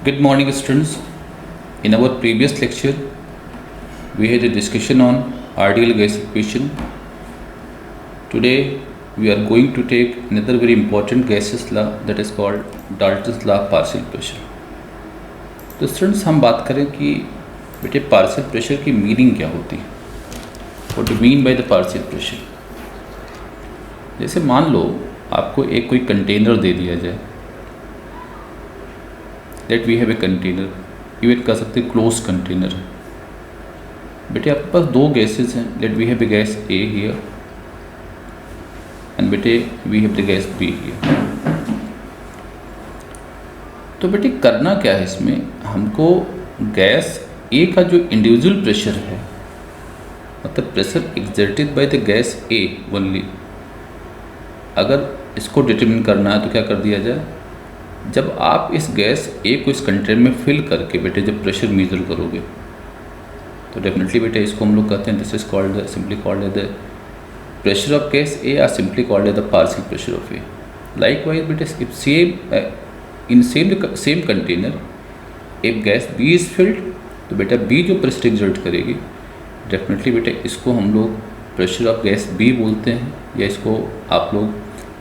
Good morning, students. In our previous lecture, we had a discussion on ideal gas equation. Today, we are going to take another very important gases law that is called Dalton's law of partial pressure. तो students हम बात करें कि बेटे partial pressure की meaning क्या होती है, what do mean by the partial pressure. जैसे मान लो आपको एक कोई कंटेनर दे दिया जाए, that we have a container, even कह सकते हैं क्लोज कंटेनर है। बेटे आपके पास दो गैसेस हैं, let we have a gas A here and बेटे we have the gas B here. तो बेटे करना क्या है इसमें, हमको गैस ए का जो इंडिविजुअल प्रेशर है, मतलब pressure exerted by the gas A only, अगर इसको डिटरमिन करना है तो क्या कर दिया जाए, जब आप इस गैस ए को इस कंटेनर में फिल करके बेटे जब प्रेशर मेजर करोगे तो डेफिनेटली बेटे इसको हम लोग कहते हैं, this is called simply called the pressure of gas A are simply called the partial pressure of A. Likewise बेटे if same same container if gas B is filled तो बेटा बी जो प्रेशर एक्सर्ट करेगी definitely बेटा इसको हम लोग pressure of gas B बोलते हैं, या इसको आप लोग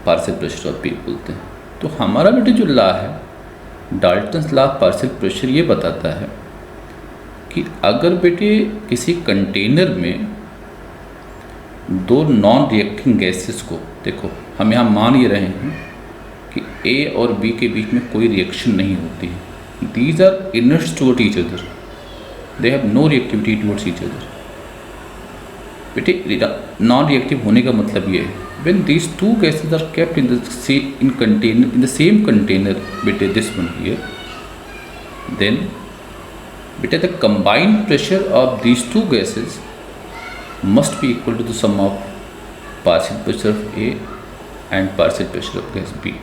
पार्शियल प्रेशर ऑफ बी बोलते हैं। तो हमारा बेटे जो लॉ है Dalton's law of partial pressure, ये बताता है कि अगर बेटे किसी कंटेनर में दो नॉन रिएक्टिंग गैसेस को, देखो हम यहाँ मान ये रहे हैं कि ए और बी के बीच में कोई रिएक्शन नहीं होती है, these are inerts toward each other, they have no reactivity towards each other. बेटे नॉन रिएक्टिव होने का मतलब ये है when these two gases are kept in the same container, beta this one here, then beta the combined pressure of these two gases must be equal to the sum of partial pressure of A and partial pressure of gas B।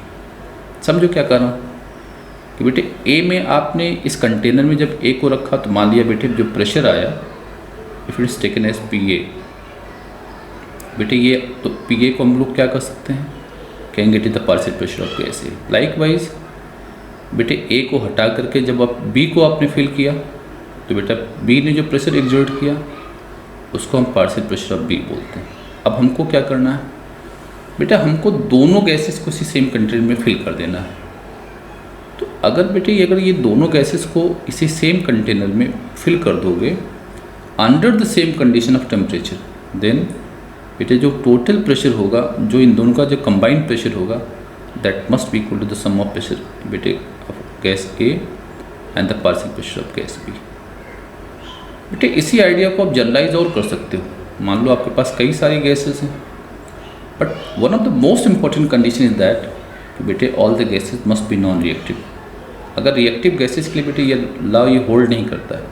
समझो क्या कर रहा हूँ कि बेटे A में आपने इस कंटेनर में जब A को रखा तो मान लिया बेटे जो प्रेशर आया if it is taken as PA, बेटे ये तो PA को हम लोग क्या कर सकते हैं, कहेंगे it is the partial pressure of gas A. Likewise बेटे A को हटा करके जब आप B को आपने फिल किया तो बेटा B ने जो प्रेशर एक्सर्ट किया उसको हम पार्शियल प्रेशर ऑफ B बोलते हैं। अब हमको क्या करना है बेटा, हमको दोनों गैसेस को इसी सेम कंटेनर में फिल कर देना है। तो अगर ये दोनों गैसेस को इसी सेम कंटेनर में फिल कर दोगे under the same condition of temperature, then बेटे जो टोटल प्रेशर होगा, जो इन दोनों का जो कंबाइंड प्रेशर होगा, that must be equal to the sum of pressure बेटे of gas A and the partial pressure of gas B. बेटे इसी आइडिया को आप जनरलाइज और कर सकते हो। मान लो आपके पास कई सारी गैसेस हैं, but one of the most important condition is that बेटे all the gases must be non reactive. अगर रिएक्टिव गैसेस के लिए बेटे ये लॉ ये होल्ड नहीं करता है।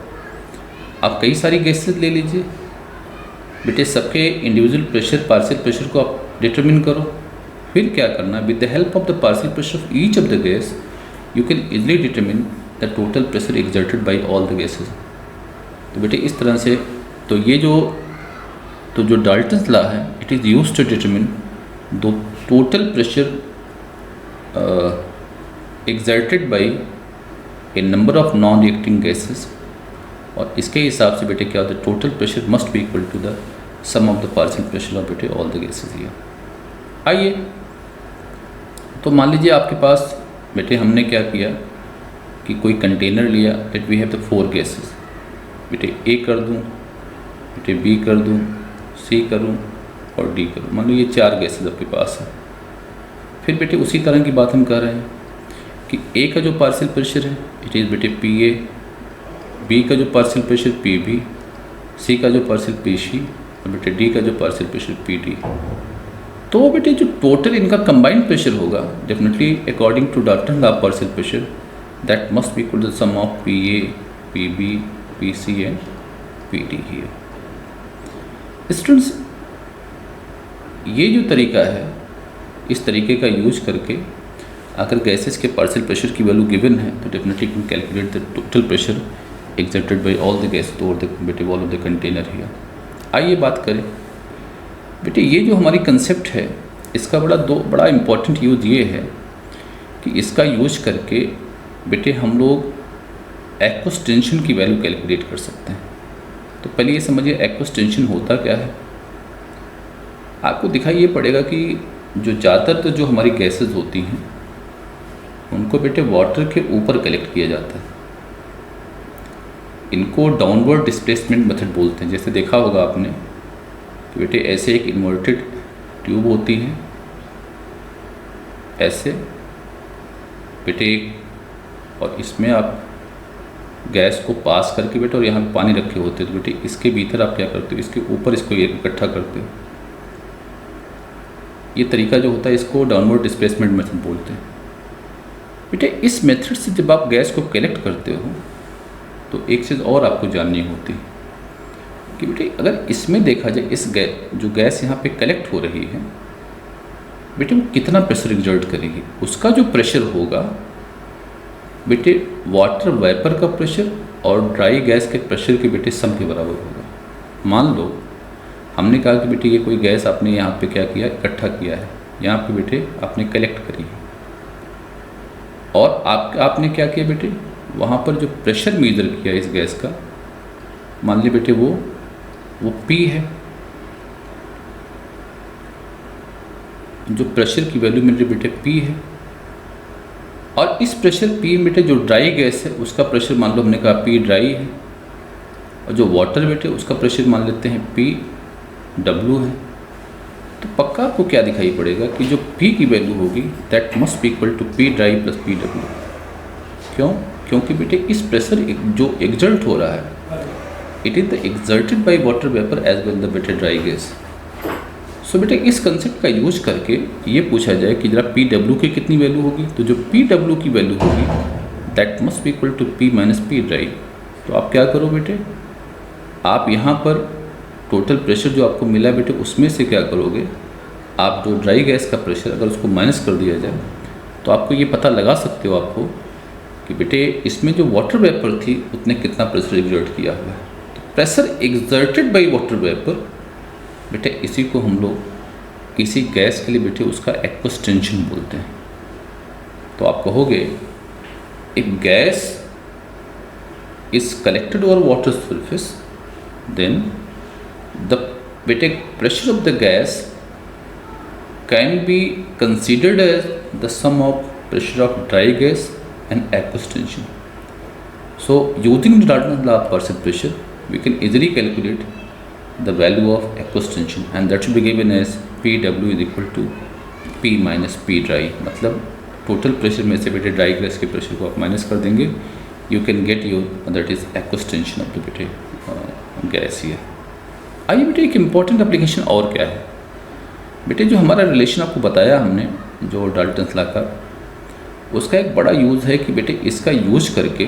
आप कई सारी गैसेस ले लीजिए बेटे, सबके इंडिविजुअल प्रेशर पार्शियल प्रेशर को आप डिटरमिन करो, फिर क्या करना, with the help of the partial pressure of each of the gas you can easily determine the total pressure exerted by all the gases. तो बेटे इस तरह से तो ये जो डाल्टन्स लॉ है it is used to determine the total pressure exerted by a number of non reacting gases, और इसके हिसाब से बेटे क्या होता है, total pressure must be equal to the sum of the partial pressure of बेटे ऑल द गैसेस हियर। आइए तो मान लीजिए आपके पास बेटे हमने क्या किया कि कोई कंटेनर लिया, that we have the four gases, बेटे ए कर दूं, बेटे बी कर दूं, सी करूं और डी करूं। मान लो ये चार गैसेस आपके पास है। फिर बेटे उसी तरह की बात हम कर रहे हैं कि ए का जो पार्शियल प्रेशर है इट इज़ बेटे PA, बी का जो पार्शियल प्रेशर PB, सी का जो पार्शियल PC और बेटे डी का जो पार्शियल प्रेशर PD। तो बेटे जो टोटल इनका कंबाइंड प्रेशर होगा definitely according to Dalton law of partial pressure that must be equal to the sum of PA, PB, PC and PD here. Students ये जो तरीका है, इस तरीके का यूज करके अगर गैसेस के पार्शियल प्रेशर की वैल्यू गिवन है तो definitely can calculate the total pressure exerted by all the gas over the बेटे wall of the container here. आइए बात करें बेटे, ये जो हमारी कंसेप्ट है इसका बड़ा इम्पॉर्टेंट यूज़ ये है कि इसका यूज करके बेटे हम लोग एक्वस टेंशन की वैल्यू कैलकुलेट कर सकते हैं। तो पहले ये समझिए एक्वस टेंशन होता क्या है। आपको दिखाई ये पड़ेगा कि जो ज़्यादातर तो जो हमारी गैसेज होती हैं उनको बेटे वाटर के ऊपर कलेक्ट किया जाता है। इनको डाउनवर्ड डिस्प्लेसमेंट मेथड बोलते हैं। जैसे देखा होगा आपने कि बेटे ऐसे एक इन्वर्टेड ट्यूब होती है, ऐसे बेटे एक, और इसमें आप गैस को पास करके बेटे और यहाँ पे पानी रखे होते हैं। तो बेटे इसके भीतर आप क्या करते हो, इसके ऊपर इसको इकट्ठा करते हो। ये तरीका जो होता है इसको डाउनवर्ड डिस्प्लेसमेंट मेथड बोलते हैं। बेटे इस मेथड से जब आप गैस को कलेक्ट करते हो तो एक चीज़ और आपको जाननी होती है कि बेटे अगर इसमें देखा जाए इस जो गैस यहाँ पे कलेक्ट हो रही है बेटे वो कितना प्रेशर एग्जर्ट करेगी। उसका जो प्रेशर होगा बेटे वाटर वेपर का प्रेशर और ड्राई गैस के प्रेशर के बेटे सम के बराबर होगा। मान लो हमने कहा कि बेटे ये कोई गैस आपने यहाँ पे क्या किया, इकट्ठा किया है, यहाँ पे बेटे आपने कलेक्ट करी है, और आपने क्या किया बेटे, वहाँ पर जो प्रेशर मेजर किया इस गैस का, मान ली बेटे वो P है। जो प्रेशर की वैल्यू मेरे बेटे P है, और इस प्रेशर P बेटे जो ड्राई गैस है उसका प्रेशर मान लो हमने कहा P ड्राई है, और जो वाटर बेटे उसका प्रेशर मान लेते हैं PW है। तो पक्का आपको क्या दिखाई पड़ेगा कि जो P की वैल्यू होगी that must be equal to P dry plus PW। क्यों? क्योंकि बेटे इस प्रेशर जो एग्जर्ट हो रहा है it is the exerted by water vapour as well the बेटे ड्राई गैस। सो बेटे इस कंसेप्ट का यूज करके ये पूछा जाए कि जरा PW की कितनी वैल्यू होगी, तो जो PW की वैल्यू होगी that must be equal to P minus P dry. तो आप क्या करो बेटे, आप यहाँ पर टोटल प्रेशर जो आपको मिला बेटे उसमें से क्या करोगे, आप जो ड्राई गैस का प्रेशर अगर उसको माइनस कर दिया जाए तो आपको ये पता लगा सकते हो आपको कि बेटे इसमें जो वाटर वेपर थी उसने कितना प्रेशर एग्जर्ट किया हुआ है। तो pressure exerted by water vapour बेटे इसी को हम लोग किसी गैस के लिए बेटे उसका एक्वस टेंशन बोलते हैं। तो आप कहोगे एक gas is collected over water surface, then the बेटे pressure of the gas can be considered as the sum of pressure of dry gas and aqueous tension. So using the Dalton's law of partial pressure we can easily calculate the value of aqueous tension, and that should be given as PW is equal to P minus P dry। मतलब total pressure में से बेटे dry gas के pressure को आप minus कर देंगे, you can get your that is aqueous tension of the बेटे गैस हियर। आइए बेटे एक इम्पॉर्टेंट एप्लीकेशन और क्या है बेटे, जो हमारा रिलेशन आपको बताया हमने जो डाल्टन्स लॉ का, उसका एक बड़ा यूज़ है कि बेटे इसका यूज करके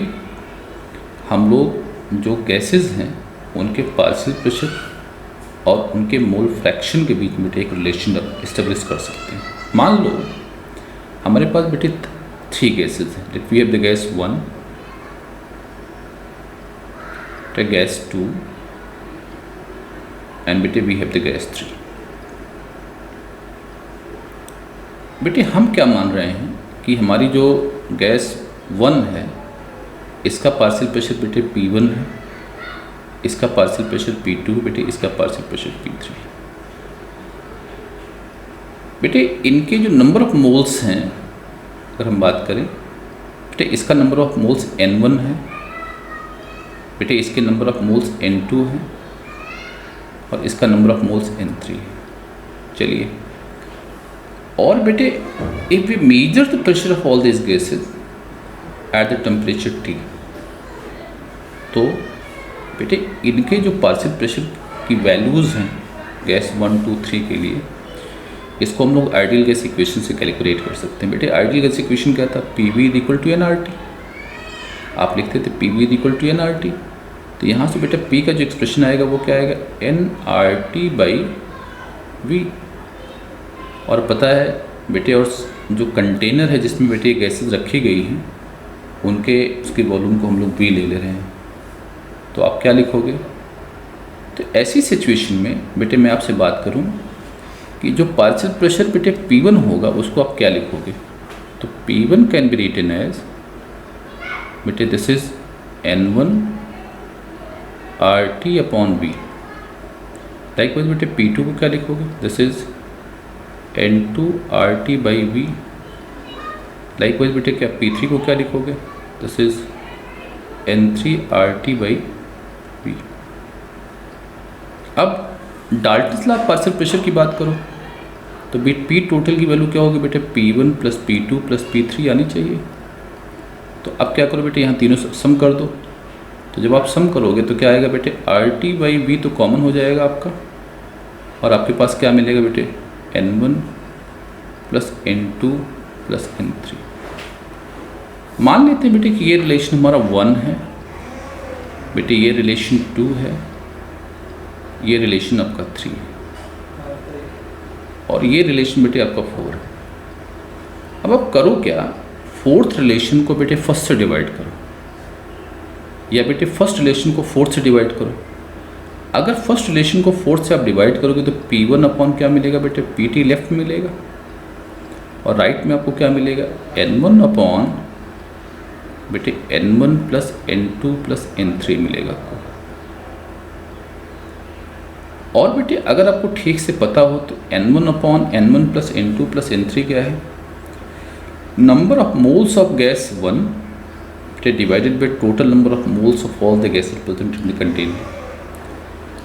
हम लोग जो गैसेस हैं उनके पार्शियल प्रेशर और उनके मोल फ्रैक्शन के बीच में बेटे एक रिलेशन इस्टेब्लिश कर सकते हैं। मान लो हमारे पास बेटे 3 गैसेज हैं। Let we have the gas 1, gas 2 and बेटे वी हैव द गैस 3। बेटे हम क्या मान रहे हैं कि हमारी जो गैस 1 है इसका पार्शियल प्रेशर बेटे P1 है, इसका पार्शियल प्रेशर P2 बेटे, इसका पार्शियल प्रेशर P3। बेटे इनके जो नंबर ऑफ मोल्स हैं अगर हम बात करें बेटे, इसका नंबर ऑफ मोल्स N1 है बेटे, इसके नंबर ऑफ मोल्स N2 है और इसका नंबर ऑफ मोल्स N3 है। चलिए, और बेटे if we measure the pressure of all this gases at the temperature T, तो बेटे इनके जो पार्शियल प्रेशर की वैल्यूज़ हैं गैस 1, 2, 3 के लिए, इसको हम लोग आइडियल गैस इक्वेशन से कैलकुलेट कर सकते हैं। बेटे आइडियल गैस इक्वेशन क्या था, PV is equal to nRT। आप लिखते थे PV is equal to nRT, तो यहाँ से बेटा P का जो एक्सप्रेशन आएगा वो क्या आएगा, nRT बाई V। और पता है बेटे, और जो कंटेनर है जिसमें बेटे गैसेज रखी गई हैं उनके उसके वॉल्यूम को हम लोग V ले रहे हैं, तो आप क्या लिखोगे। तो ऐसी सिचुएशन में बेटे मैं आपसे बात करूं कि जो पार्शियल प्रेशर बेटे P1 होगा उसको आप क्या लिखोगे, तो P1 can be written as बेटे this is N1 RT upon V। Likewise बेटे P2 को क्या लिखोगे, this is N2 RT by V। Likewise बेटे क्या P3 को क्या लिखोगे, this is N3 RT by V। अब डाल्टन्स लॉ पार्शियल प्रेशर की बात करो तो पी टोटल की वैल्यू क्या होगी बेटे, P1 plus P2 plus P3 आनी चाहिए। तो अब क्या करो बेटे, यहाँ तीनों सम कर दो। तो जब आप सम करोगे तो क्या आएगा बेटे, RT बाई V तो कॉमन हो जाएगा आपका, और आपके पास क्या मिलेगा बेटे, N1 plus N2 plus N3। मान लेते हैं बेटे कि ये रिलेशन हमारा 1 है बेटे, ये रिलेशन 2 है, ये रिलेशन आपका 3 है, और ये रिलेशन बेटे आपका 4 है। अब आप करो क्या, फोर्थ रिलेशन को बेटे फर्स्ट से डिवाइड करो, या बेटे फर्स्ट रिलेशन को फोर्थ से डिवाइड करो। अगर फर्स्ट रिलेशन को फोर्थ से आप डिवाइड करोगे तो P1 अपॉन क्या मिलेगा बेटे, PT लेफ्ट मिलेगा, और राइट में आपको क्या मिलेगा, N1 अपॉन बेटे N1 plus N2 plus N3 मिलेगा आपको। और बेटे अगर आपको ठीक से पता हो तो N1 upon N1 plus N2 plus N3 क्या है, number of moles of gas 1 बेटे divided by total number of moles of all the gases present in the container.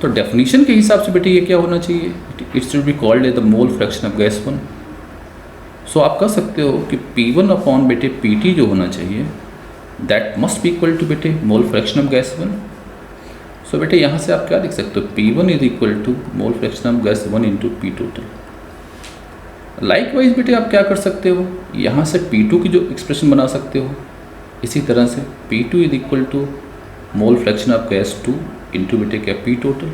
तो डेफिनेशन के हिसाब से बेटे ये क्या होना चाहिए, it should be called as the mole fraction of gas 1। So आप कह सकते हो कि P1 अपॉन बेटे PT जो होना चाहिए that must be equal to बेटे mole fraction of gas 1। So बेटे यहाँ से आप क्या लिख सकते हो, P1 is equal to mole fraction of gas 1 into P total. Likewise बेटे आप क्या कर सकते हो, यहाँ से P2 की जो एक्सप्रेशन बना सकते हो, इसी तरह से P2 is equal to mole fraction of gas 2 into बेटे क्या P टोटल।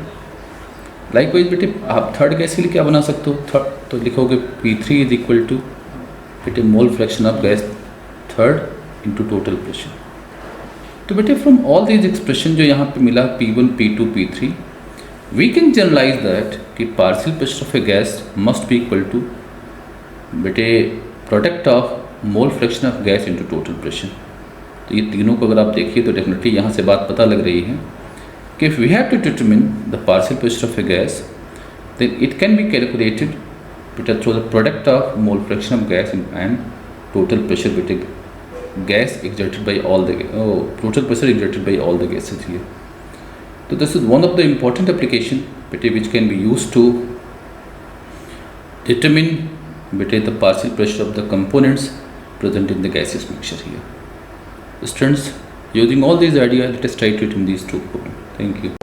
लाइकवाइज बेटे आप थर्ड गैस के लिए क्या बना सकते हो, थर्ड तो लिखोगे P3 इज इक्वल टू बेटे mole fraction of gas third into total pressure. तो बेटे फ्रॉम ऑल दीज एक्सप्रेशन जो यहाँ पे मिला P1 P2 P3, we can generalize that कि partial pressure of a gas must be equal to बेटे product of mole fraction of gas into total pressure. तो ये तीनों को अगर आप देखिए तो डेफिनेटली यहाँ से बात पता लग रही है कि if we have to determine the partial pressure of a gas then it can be calculated बेटे through the product of mole fraction of gas and total pressure बेटे gas exerted by all the total pressure exerted by all the gases here. So this is one of the important application which can be used to determine the partial pressure of the components present in the gaseous mixture here. Students, using all these ideas, let us try to it in these two problems. Thank you.